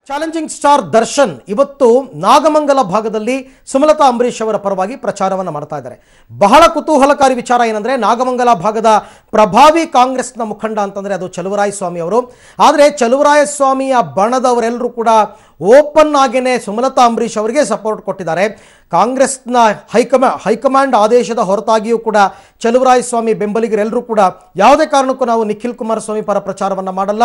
Challenging star Darshan ಇವತ್ತು ನಾಗಮಂಗಲ ಭಾಗದಲ್ಲಿ ಸುಮಲತಾ ಅಂಬರೀಶ್ ಅವರ ಪರವಾಗಿ ಪ್ರಚಾರವನ್ನು ಮಾಡ್ತಾ ಇದ್ದಾರೆ. ಬಹಳ ಕುತೂಹಲಕಾರಿ ವಿಚಾರ ಏನಂದ್ರೆ ನಾಗಮಂಗಲ ಭಾಗದ ಪ್ರಭಾವಿ ಕಾಂಗ್ರೆಸ್ನ ಮುಖಂಡ ಅಂತಂದ್ರೆ ಅದು ಚಲುವರಾಯಸ್ವಾಮಿ ಅವರು. ಆದರೆ ಚಲುವರಾಯಸ್ವಾಮಿಯ ಬಣದವರೆಲ್ಲರೂ ಕೂಡ ಓಪನ್ ಆಗೇನೆ ಸುಮಲತಾ ಅಂಬರೀಶ್ ಅವರಿಗೆ ಸಪೋರ್ಟ್ ಕೊಟ್ಟಿದ್ದಾರೆ. ಕಾಂಗ್ರೆಸ್ನ ಹೈಕಮಾಂಡ್ ಆದೇಶದ ಹೊರತಾಗಿಯೂ ಕೂಡ ಚಲುವರಾಯಸ್ವಾಮಿ ಬೆಂಬಲಿಗರೆಲ್ಲರೂ ಕೂಡ ಯಾವುದೇ ಕಾರಣಕ್ಕೂ ನಾವು ನಿಖಿಲ್ ಕುಮಾರಸ್ವಾಮಿ ಪರ ಪ್ರಚಾರವನ್ನು ಮಾಡಲ್ಲ,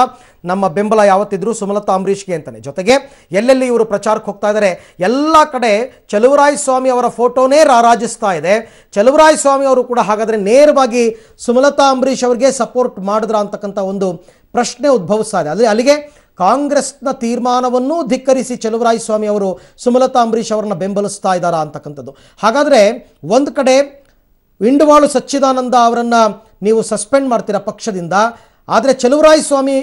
ನಮ್ಮ ಬೆಂಬಲ ಯಾವತ್ತಿದ್ರೂ ಸುಮಲತಾ ಅಂಬರೀಷ್ಗೆ ಅಂತಾನೆ. ಜೊತೆಗೆ ಎಲ್ಲೆಲ್ಲಿ ಇವರು ಪ್ರಚಾರಕ್ಕೆ ಹೋಗ್ತಾ ಇದ್ದಾರೆ ಎಲ್ಲ ಕಡೆ ಚಲುವರಾಯಸ್ವಾಮಿ ಅವರ ಫೋಟೋನೇ ರಾರಾಜಿಸ್ತಾ ಇದೆ. ಚಲುವರಾಯಸ್ವಾಮಿ ಅವರು ಕೂಡ ಹಾಗಾದರೆ ನೇರವಾಗಿ ಸುಮಲತಾ ಅಂಬರೀಶ್ ಅವರಿಗೆ ಸಪೋರ್ಟ್ ಮಾಡಿದ್ರ ಅಂತಕ್ಕಂಥ ಒಂದು ಪ್ರಶ್ನೆ ಉದ್ಭವಿಸ್ತಾ ಇದೆ. ಅಲ್ಲಿಗೆ ಕಾಂಗ್ರೆಸ್ನ ತೀರ್ಮಾನವನ್ನು ಧಿಕ್ಕರಿಸಿ ಚಲುವರಾಯಸ್ವಾಮಿ ಅವರು ಸುಮಲತಾ ಅಂಬರೀಶ್ ಅವರನ್ನ ಬೆಂಬಲಿಸ್ತಾ ಇದ್ದಾರಾ ಅಂತಕ್ಕಂಥದ್ದು. ಹಾಗಾದರೆ ಒಂದು ಕಡೆ ಇಂಡವಾಳು ಸಚ್ಚಿದಾನಂದ ಅವರನ್ನು ನೀವು ಸಸ್ಪೆಂಡ್ ಮಾಡ್ತೀರಾ ಪಕ್ಷದಿಂದ, ಆದರೆ ಚಲುವರಾಯಸ್ವಾಮಿ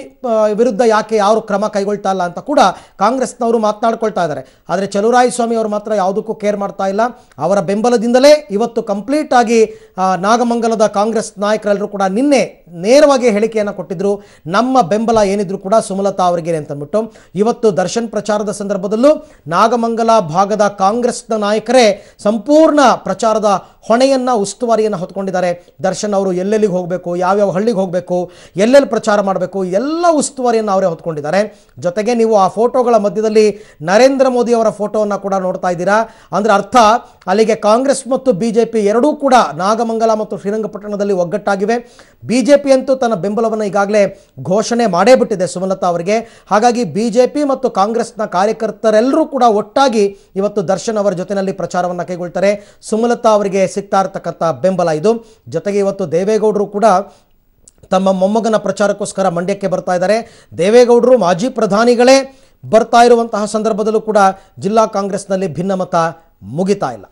ವಿರುದ್ಧ ಯಾಕೆ ಯಾರು ಕ್ರಮ ಕೈಗೊಳ್ತಾ ಇಲ್ಲ ಅಂತ ಕೂಡ ಕಾಂಗ್ರೆಸ್ನವರು ಮಾತನಾಡ್ಕೊಳ್ತಾ ಇದ್ದಾರೆ. ಆದರೆ ಚಲುವರಾಯಸ್ವಾಮಿ ಅವರು ಮಾತ್ರ ಯಾವುದಕ್ಕೂ ಕೇರ್ ಮಾಡ್ತಾ ಇಲ್ಲ. ಅವರ ಬೆಂಬಲದಿಂದಲೇ ಇವತ್ತು ಕಂಪ್ಲೀಟ್ ಆಗಿ ನಾಗಮಂಗಲದ ಕಾಂಗ್ರೆಸ್ ನಾಯಕರೆಲ್ಲರೂ ಕೂಡ ನಿನ್ನೆ ನೇರವಾಗಿ ಹೇಳಿಕೆಯನ್ನು ಕೊಟ್ಟಿದ್ರು, ನಮ್ಮ ಬೆಂಬಲ ಏನಿದ್ರು ಕೂಡ ಸುಮಲತಾ ಅವರಿಗೆ ಅಂತಂದ್ಬಿಟ್ಟು. ಇವತ್ತು ದರ್ಶನ್ ಪ್ರಚಾರದ ಸಂದರ್ಭದಲ್ಲೂ ನಾಗಮಂಗಲ ಭಾಗದ ಕಾಂಗ್ರೆಸ್ನ ನಾಯಕರೇ ಸಂಪೂರ್ಣ ಪ್ರಚಾರದ ಹೊಣೆಯನ್ನು ಉಸ್ತುವಾರಿಯನ್ನು ಹೊತ್ಕೊಂಡಿದ್ದಾರೆ. ದರ್ಶನ್ ಅವರು ಎಲ್ಲೆಲ್ಲಿಗೆ ಹೋಗಬೇಕು, ಯಾವ್ಯಾವ ಹಳ್ಳಿಗೆ ಹೋಗಬೇಕು, ಎಲ್ಲೆಲ್ಲಿ ಪ್ರಚಾರ ಮಾಡಬೇಕು, ಎಲ್ಲ ಉಸ್ತುವಾರಿಯನ್ನು ಅವರೇ ಹೊತ್ಕೊಂಡಿದ್ದಾರೆ. ಜೊತೆಗೆ ನೀವು ಆ ಫೋಟೋಗಳ ಮಧ್ಯದಲ್ಲಿ ನರೇಂದ್ರ ಮೋದಿ ಅವರ ಫೋಟೋವನ್ನು ಕೂಡ ನೋಡ್ತಾ ಇದ್ದೀರಾ. ಅಂದ್ರೆ ಅರ್ಥ ಅಲ್ಲಿಗೆ ಕಾಂಗ್ರೆಸ್ ಮತ್ತು ಬಿಜೆಪಿ ಎರಡೂ ಕೂಡ ನಾಗಮಂಗಲ ಮತ್ತು ಶ್ರೀರಂಗಪಟ್ಟಣದಲ್ಲಿ ಒಗ್ಗಟ್ಟಾಗಿವೆ. ಬಿಜೆಪಿ ಅಂತೂ ತನ್ನ ಬೆಂಬಲವನ್ನು ಈಗಾಗಲೇ ಘೋಷಣೆ ಮಾಡೇ ಬಿಟ್ಟಿದೆ ಸುಮಲತಾ ಅವರಿಗೆ. ಹಾಗಾಗಿ ಬಿಜೆಪಿ ಮತ್ತು ಕಾಂಗ್ರೆಸ್ನ ಕಾರ್ಯಕರ್ತರೆಲ್ಲರೂ ಕೂಡ ಒಟ್ಟಾಗಿ ಇವತ್ತು ದರ್ಶನ್ ಅವರ ಜೊತೆಯಲ್ಲಿ ಪ್ರಚಾರವನ್ನು ಕೈಗೊಳ್ತಾರೆ. ಸುಮಲತಾ ಅವರಿಗೆ ಸಿಗ್ತಾ ಇರತಕ್ಕಂಥ ಬೆಂಬಲ ಇದು. ಜೊತೆಗೆ ಇವತ್ತು ದೇವೇಗೌಡರು ಕೂಡ ತಮ್ಮ ಮೊಮ್ಮಗನ ಪ್ರಚಾರಕ್ಕೋಸ್ಕರ ಮಂಡ್ಯಕ್ಕೆ ಬರ್ತಾ ಇದ್ದಾರೆ. ದೇವೇಗೌಡರು ಮಾಜಿ ಪ್ರಧಾನಿಗಳೇ ಬರ್ತಾ ಇರುವಂತಹ ಸಂದರ್ಭದಲ್ಲೂ ಕೂಡ ಜಿಲ್ಲಾ ಕಾಂಗ್ರೆಸ್ನಲ್ಲಿ ಭಿನ್ನಮತ ಮುಗಿತಾ ಇಲ್ಲ.